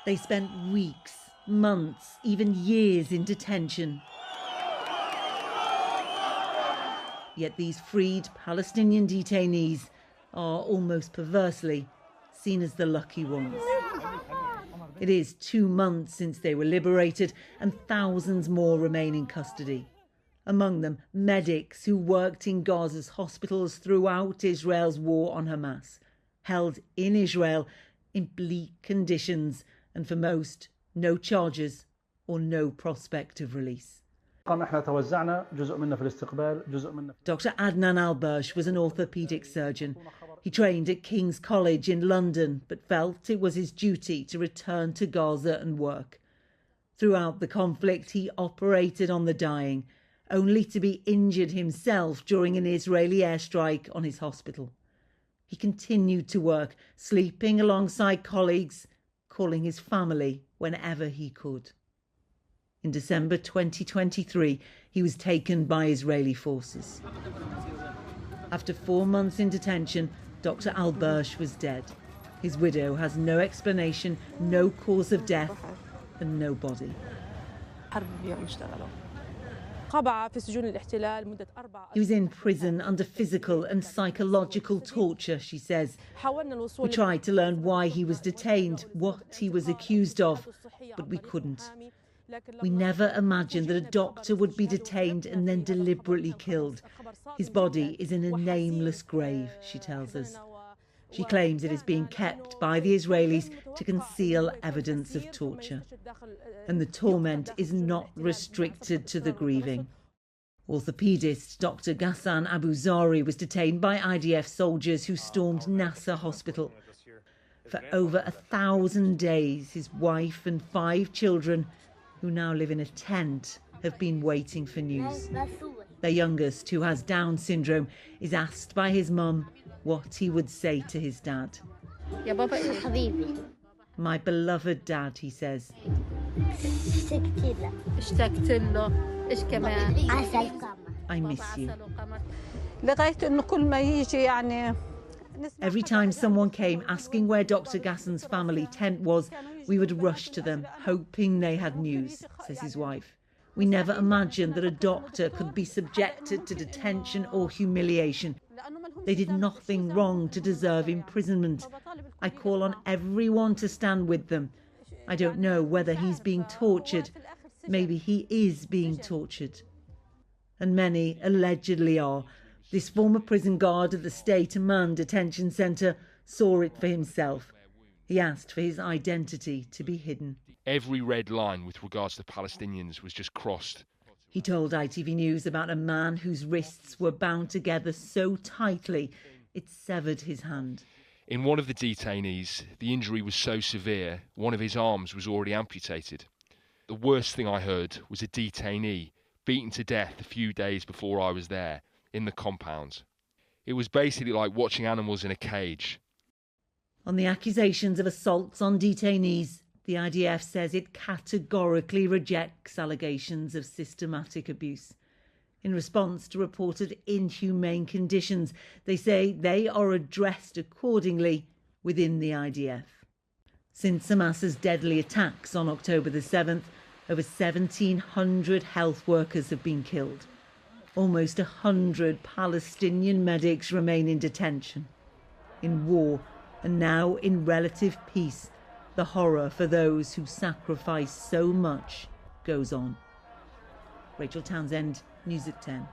They spent weeks, months, even years in detention. Yet these freed Palestinian detainees are almost perversely seen as the lucky ones. It is 2 months since they were liberated and thousands more remain in custody. Among them, medics who worked in Gaza's hospitals throughout Israel's war on Hamas, held in Israel in bleak conditions and for most, no charges or no prospect of release. Dr. Adnan Al-Bursh was an orthopaedic surgeon. He trained at King's College in London, but felt it was his duty to return to Gaza and work. Throughout the conflict, he operated on the dying, only to be injured himself during an Israeli airstrike on his hospital. He continued to work, sleeping alongside colleagues, calling his family whenever he could. In December 2023, he was taken by Israeli forces. After 4 months in detention, Dr. Al-Bursh was dead. His widow has no explanation, no cause of death, and no body. He was in prison under physical and psychological torture, she says. We tried to learn why he was detained, what he was accused of, but we couldn't. We never imagined that a doctor would be detained and then deliberately killed. His body is in a nameless grave, she tells us. She claims it is being kept by the Israelis to conceal evidence of torture. And the torment is not restricted to the grieving. Orthopaedist Dr. Ghassan Abu Zari was detained by IDF soldiers who stormed Nasser Hospital. For over 1,000 days, his wife and 5 children, who now live in a tent, have been waiting for news. Their youngest, who has Down syndrome, is asked by his mum what he would say to his dad. My beloved dad, he says. I miss you. Every time someone came asking where Dr. Ghassan's family tent was, we would rush to them, hoping they had news, says his wife. We never imagined that a doctor could be subjected to detention or humiliation. They did nothing wrong to deserve imprisonment. I call on everyone to stand with them. I don't know whether he's being tortured. Maybe he is being tortured. And many allegedly are. This former prison guard at the State Amman detention centre saw it for himself. He asked for his identity to be hidden. Every red line with regards to Palestinians was just crossed. He told ITV News about a man whose wrists were bound together so tightly it severed his hand. In one of the detainees, the injury was so severe, one of his arms was already amputated. The worst thing I heard was a detainee beaten to death a few days before I was there, in the compound. It was basically like watching animals in a cage. On the accusations of assaults on detainees, the IDF says it categorically rejects allegations of systematic abuse. In response to reported inhumane conditions, they say they are addressed accordingly within the IDF. Since Hamas's deadly attacks on October the 7th, over 1,700 health workers have been killed. Almost 100 Palestinian medics remain in detention. In war, and now in relative peace, the horror for those who sacrifice so much goes on. Rachel Townsend, News at 10.